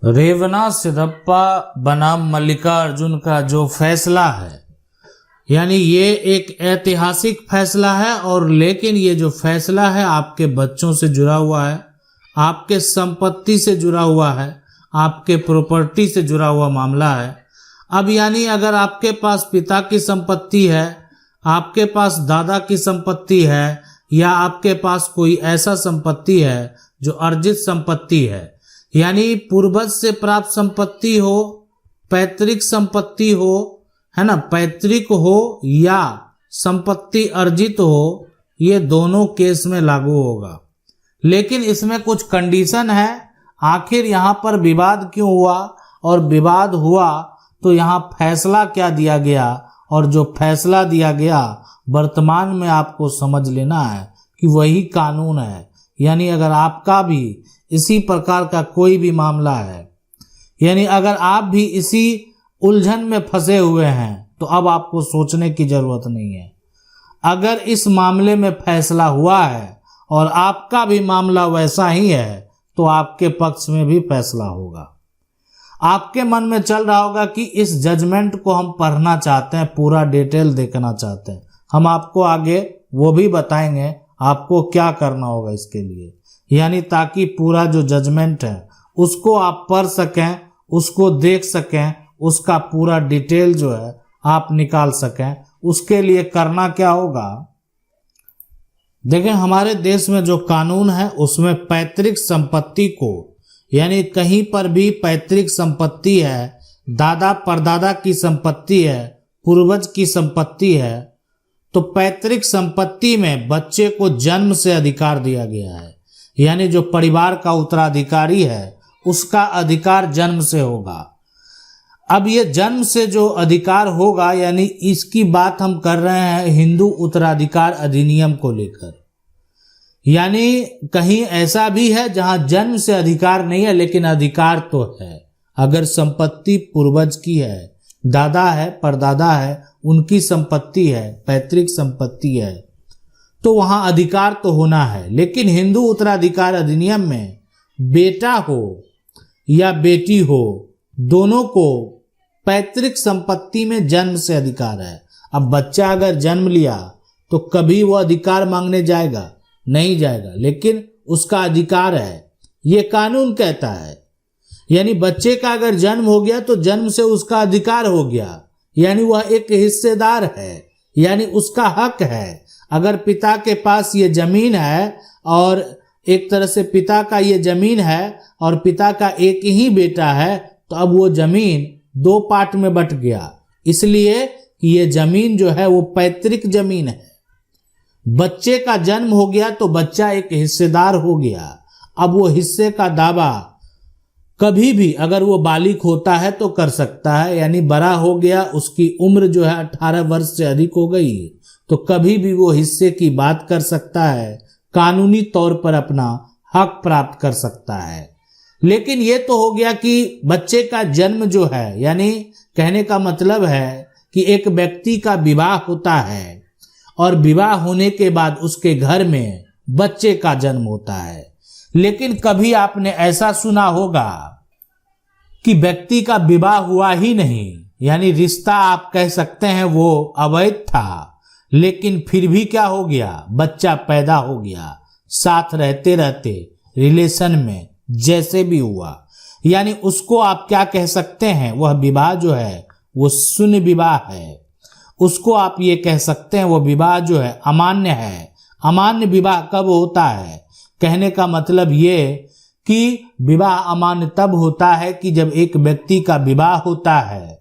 रेवना सिद्धप्पा बनाम मल्लिकार्जुन का जो फैसला है, यानी ये एक ऐतिहासिक फैसला है। और लेकिन ये जो फैसला है आपके बच्चों से जुड़ा हुआ है, आपके संपत्ति से जुड़ा हुआ है, आपके प्रॉपर्टी से जुड़ा हुआ मामला है। अब यानी अगर आपके पास पिता की संपत्ति है, आपके पास दादा की संपत्ति है, या आपके पास कोई ऐसा संपत्ति है जो अर्जित संपत्ति है, यानी पूर्वज से प्राप्त संपत्ति हो, पैतृक संपत्ति हो, है ना, पैतृक हो या संपत्ति अर्जित हो, ये दोनों केस में लागू होगा। लेकिन इसमें कुछ कंडीशन है। आखिर यहाँ पर विवाद क्यों हुआ, और विवाद हुआ तो यहाँ फैसला क्या दिया गया, और जो फैसला दिया गया वर्तमान में आपको समझ लेना है कि वही कानून है। यानी अगर आपका भी इसी प्रकार का कोई भी मामला है, यानी अगर आप भी इसी उलझन में फंसे हुए हैं, तो अब आपको सोचने की जरूरत नहीं है। अगर इस मामले में फैसला हुआ है और आपका भी मामला वैसा ही है, तो आपके पक्ष में भी फैसला होगा। आपके मन में चल रहा होगा कि इस जजमेंट को हम पढ़ना चाहते हैं, पूरा डिटेल देखना चाहते हैं। हम आपको आगे वो भी बताएंगे आपको क्या करना होगा इसके लिए, यानी ताकि पूरा जो जजमेंट है उसको आप पढ़ सकें, उसको देख सकें, उसका पूरा डिटेल जो है आप निकाल सकें। उसके लिए करना क्या होगा, देखें हमारे देश में जो कानून है उसमें पैतृक संपत्ति को, यानी कहीं पर भी पैतृक संपत्ति है, दादा परदादा की संपत्ति है, पूर्वज की संपत्ति है, तो पैतृक संपत्ति में बच्चे को जन्म से अधिकार दिया गया है। यानी जो परिवार का उत्तराधिकारी है उसका अधिकार जन्म से होगा। अब ये जन्म से जो अधिकार होगा, यानी इसकी बात हम कर रहे हैं हिंदू उत्तराधिकार अधिनियम को लेकर। यानी कहीं ऐसा भी है जहां जन्म से अधिकार नहीं है लेकिन अधिकार तो है। अगर संपत्ति पूर्वज की है, दादा है, परदादा है, उनकी संपत्ति है, पैतृक संपत्ति है, तो वहां अधिकार तो होना है। लेकिन हिंदू उत्तराधिकार अधिनियम में बेटा हो या बेटी हो, दोनों को पैतृक संपत्ति में जन्म से अधिकार है। अब बच्चा अगर जन्म लिया तो कभी वो अधिकार मांगने जाएगा? नहीं जाएगा, लेकिन उसका अधिकार है, ये कानून कहता है। यानी बच्चे का अगर जन्म हो गया तो जन्म से उसका अधिकार हो गया, यानी वह एक हिस्सेदार है, यानी उसका हक है। अगर पिता के पास ये जमीन है और एक तरह से पिता का ये जमीन है और पिता का एक ही बेटा है, तो अब वो जमीन दो पार्ट में बट गया, इसलिए कि ये जमीन जो है वो पैतृक जमीन है। बच्चे का जन्म हो गया तो बच्चा एक हिस्सेदार हो गया। अब वो हिस्से का दावा कभी भी अगर वो बालिग होता है तो कर सकता है, यानी बड़ा हो गया, उसकी उम्र जो है 18 वर्ष से अधिक हो गई, तो कभी भी वो हिस्से की बात कर सकता है, कानूनी तौर पर अपना हक प्राप्त कर सकता है। लेकिन ये तो हो गया कि बच्चे का जन्म जो है, यानी कहने का मतलब है कि एक व्यक्ति का विवाह होता है और विवाह होने के बाद उसके घर में बच्चे का जन्म होता है। लेकिन कभी आपने ऐसा सुना होगा कि व्यक्ति का विवाह हुआ ही नहीं, यानी रिश्ता आप कह सकते हैं वो अवैध था, लेकिन फिर भी क्या हो गया, बच्चा पैदा हो गया, साथ रहते रहते रिलेशन में जैसे भी हुआ, यानी उसको आप क्या कह सकते हैं, वह विवाह जो है वो शून्य विवाह है। उसको आप ये कह सकते हैं वो विवाह जो है अमान्य है। अमान्य विवाह कब होता है, कहने का मतलब ये कि विवाह अमान्य तब होता है कि जब एक व्यक्ति का विवाह होता है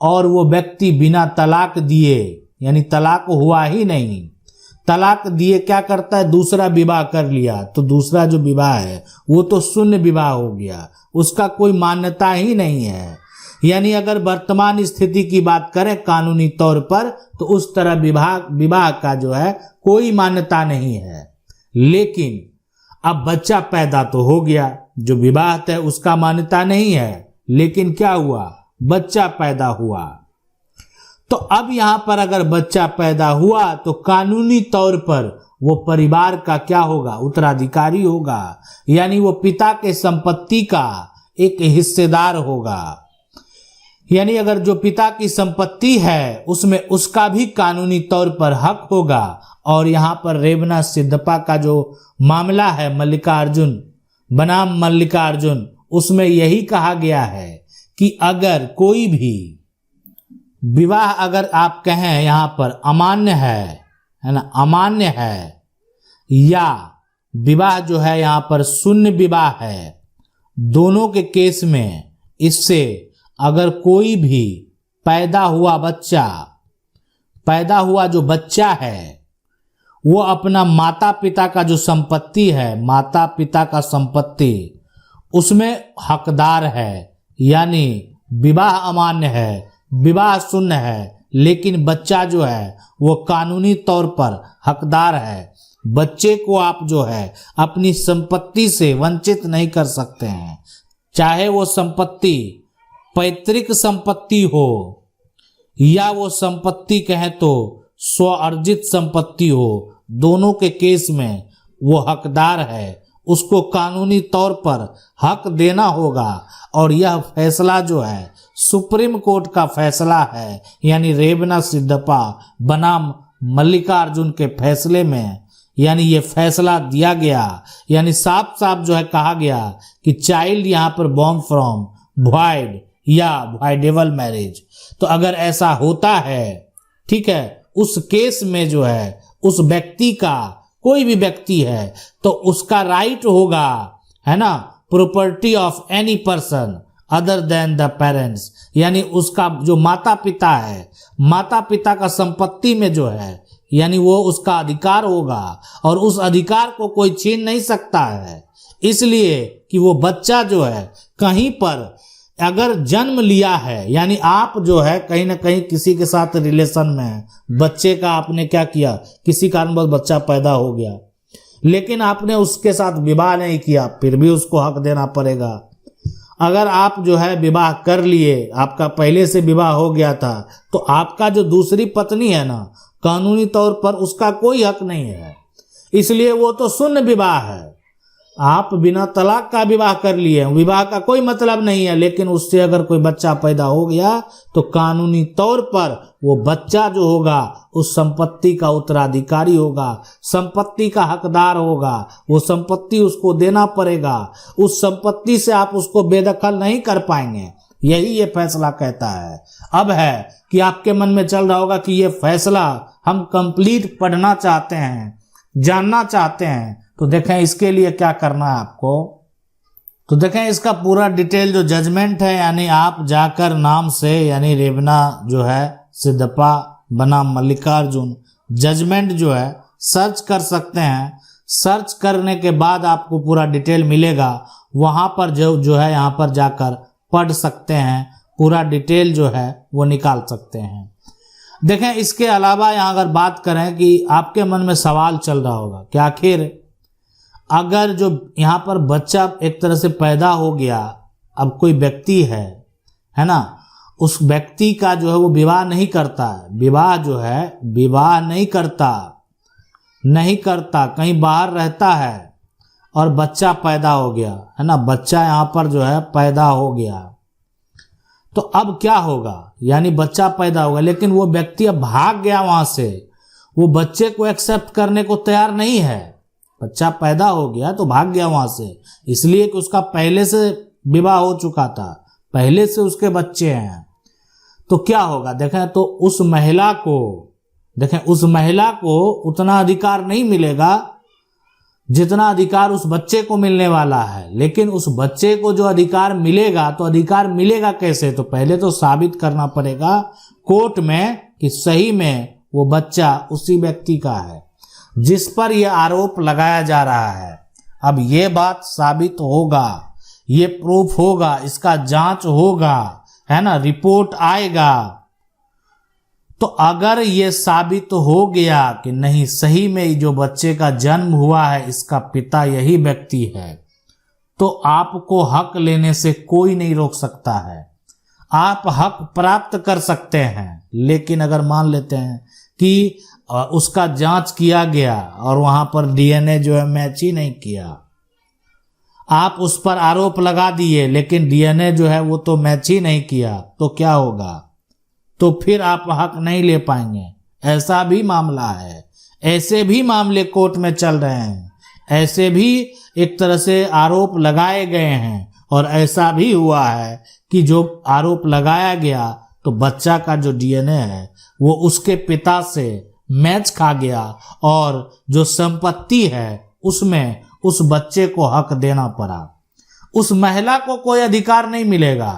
और वो व्यक्ति बिना तलाक दिए, यानी तलाक हुआ ही नहीं, तलाक दिए क्या करता है, दूसरा विवाह कर लिया, तो दूसरा जो विवाह है वो तो शून्य विवाह हो गया, उसका कोई मान्यता ही नहीं है। यानी अगर वर्तमान स्थिति की बात करें कानूनी तौर पर, तो उस तरह विवाह का जो है कोई मान्यता नहीं है। लेकिन अब बच्चा पैदा तो हो गया, जो विवाह है उसका मान्यता नहीं है, लेकिन क्या हुआ, बच्चा पैदा हुआ। तो अब यहां पर अगर बच्चा पैदा हुआ तो कानूनी तौर पर वो परिवार का क्या होगा, उत्तराधिकारी होगा। यानी वो पिता के संपत्ति का एक हिस्सेदार होगा। यानी अगर जो पिता की संपत्ति है उसमें उसका भी कानूनी तौर पर हक होगा। और यहाँ पर रेवना सिद्धप्पा का जो मामला है मल्लिकार्जुन बनाम मल्लिकार्जुन, उसमें यही कहा गया है कि अगर कोई भी विवाह अगर आप कहें यहाँ पर अमान्य है ना, अमान्य है, या विवाह जो है यहाँ पर शून्य विवाह है, दोनों के केस में इससे अगर कोई भी पैदा हुआ जो बच्चा है वो अपना माता पिता का जो संपत्ति है, माता पिता का संपत्ति उसमें हकदार है। यानी विवाह अमान्य है, विवाह शून्य है, लेकिन बच्चा जो है वो कानूनी तौर पर हकदार है। बच्चे को आप जो है अपनी संपत्ति से वंचित नहीं कर सकते हैं, चाहे वो संपत्ति पैतृक संपत्ति हो या वो संपत्ति कहें तो स्व अर्जित संपत्ति हो, दोनों के केस में वो हकदार है। उसको कानूनी तौर पर हक देना होगा। और यह फैसला जो है सुप्रीम कोर्ट का फैसला है, यानी रेवना सिद्धप्पा बनाम मल्लिकार्जुन के फैसले में यानी ये फैसला दिया गया। यानी साफ साफ जो है कहा गया कि चाइल्ड यहाँ पर बॉर्न फ्रॉम वॉइड या वॉइडेबल मैरिज। तो अगर ऐसा होता है, ठीक है, उस केस में जो है उस व्यक्ति का, कोई भी व्यक्ति है तो उसका राइट होगा, है ना, property of any person other than the parents. यानी उसका जो माता पिता है, माता पिता का संपत्ति में जो है यानी वो उसका अधिकार होगा और उस अधिकार को कोई छीन नहीं सकता है। इसलिए कि वो बच्चा जो है कहीं पर अगर जन्म लिया है, यानी आप जो है कहीं ना कहीं किसी के साथ रिलेशन में है, बच्चे का आपने क्या किया, किसी कारणवश बच्चा पैदा हो गया, लेकिन आपने उसके साथ विवाह नहीं किया, फिर भी उसको हक देना पड़ेगा। अगर आप जो है विवाह कर लिए, आपका पहले से विवाह हो गया था, तो आपका जो दूसरी पत्नी है ना, कानूनी तौर पर उसका कोई हक नहीं है, इसलिए वो तो शून्य विवाह है। आप बिना तलाक का विवाह कर लिए, विवाह का कोई मतलब नहीं है, लेकिन उससे अगर कोई बच्चा पैदा हो गया तो कानूनी तौर पर वो बच्चा जो होगा उस संपत्ति का उत्तराधिकारी होगा, संपत्ति का हकदार होगा, वो संपत्ति उसको देना पड़ेगा। उस संपत्ति से आप उसको बेदखल नहीं कर पाएंगे, यही ये फैसला कहता है। अब है कि आपके मन में चल रहा होगा कि ये फैसला हम कंप्लीट पढ़ना चाहते हैं, जानना चाहते हैं, तो देखें इसके लिए क्या करना है आपको। तो देखें इसका पूरा डिटेल जो जजमेंट है, यानी आप जाकर नाम से यानी रेवना जो है सिद्धप्पा बनाम मल्लिकार्जुन जजमेंट जो है सर्च कर सकते हैं। सर्च करने के बाद आपको पूरा डिटेल मिलेगा, वहाँ पर जो है यहाँ पर जाकर पढ़ सकते हैं, पूरा डिटेल जो है वो निकाल सकते हैं। देखें इसके अलावा यहाँ अगर बात करें कि आपके मन में सवाल चल रहा होगा कि आखिर अगर जो यहाँ पर बच्चा एक तरह से पैदा हो गया, अब कोई व्यक्ति है ना, उस व्यक्ति का जो है वो विवाह नहीं करता है, विवाह जो है विवाह नहीं करता, कहीं बाहर रहता है और बच्चा पैदा हो गया, है ना, बच्चा यहाँ पर जो है पैदा हो गया, तो अब क्या होगा, यानी बच्चा पैदा होगा लेकिन वो व्यक्ति अब भाग गया वहाँ से, वो बच्चे को एक्सेप्ट करने को तैयार नहीं है। बच्चा पैदा हो गया तो भाग गया वहाँ से, इसलिए कि उसका पहले से विवाह हो चुका था, पहले से उसके बच्चे हैं। तो क्या होगा, देखें तो उस महिला को उतना अधिकार नहीं मिलेगा जितना अधिकार उस बच्चे को मिलने वाला है। लेकिन उस बच्चे को जो अधिकार मिलेगा, तो अधिकार मिलेगा कैसे, तो पहले तो साबित करना पड़ेगा कोर्ट में कि सही में वो बच्चा उसी व्यक्ति का है जिस पर यह आरोप लगाया जा रहा है। अब ये बात साबित होगा, ये प्रूफ होगा, इसका जांच होगा, है ना, रिपोर्ट आएगा। तो अगर ये साबित हो गया कि नहीं सही में जो बच्चे का जन्म हुआ है इसका पिता यही व्यक्ति है, तो आपको हक लेने से कोई नहीं रोक सकता है, आप हक प्राप्त कर सकते हैं। लेकिन अगर मान लेते हैं कि उसका जांच किया गया और वहां पर डीएनए जो है मैच ही नहीं किया, आप उस पर आरोप लगा दिए लेकिन डीएनए जो है वो तो मैच ही नहीं किया, तो क्या होगा? तो फिर आप हक नहीं ले पाएंगे। ऐसा भी मामला है, ऐसे भी मामले कोर्ट में चल रहे हैं, ऐसे भी एक तरह से आरोप लगाए गए हैं और ऐसा भी हुआ है कि जो आरोप लगाया गया तो बच्चा का जो डीएनए है वो उसके पिता से मैच खा गया और जो संपत्ति है उसमें उस बच्चे को हक देना पड़ा। उस महिला को कोई अधिकार नहीं मिलेगा।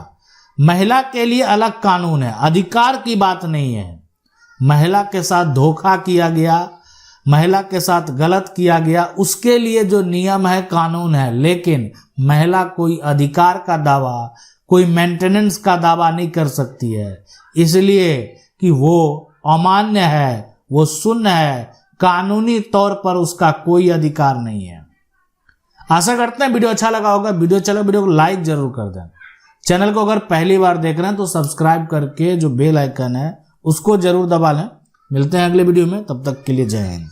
महिला के लिए अलग कानून है, अधिकार की बात नहीं है। महिला के साथ धोखा किया गया, महिला के साथ गलत किया गया, उसके लिए जो नियम है, कानून है, लेकिन महिला कोई अधिकार का दावा, कोई मेंटेनेंस का दावा नहीं कर सकती है, इसलिए कि वो अमान्य है, वो शून्य है, कानूनी तौर पर उसका कोई अधिकार नहीं है। आशा करते हैं वीडियो अच्छा लगा होगा। वीडियो अच्छा लगा वीडियो को लाइक जरूर कर दें। चैनल को अगर पहली बार देख रहे हैं तो सब्सक्राइब करके जो बेल आइकन है उसको जरूर दबा लें। मिलते हैं अगले वीडियो में, तब तक के लिए जय हिंद।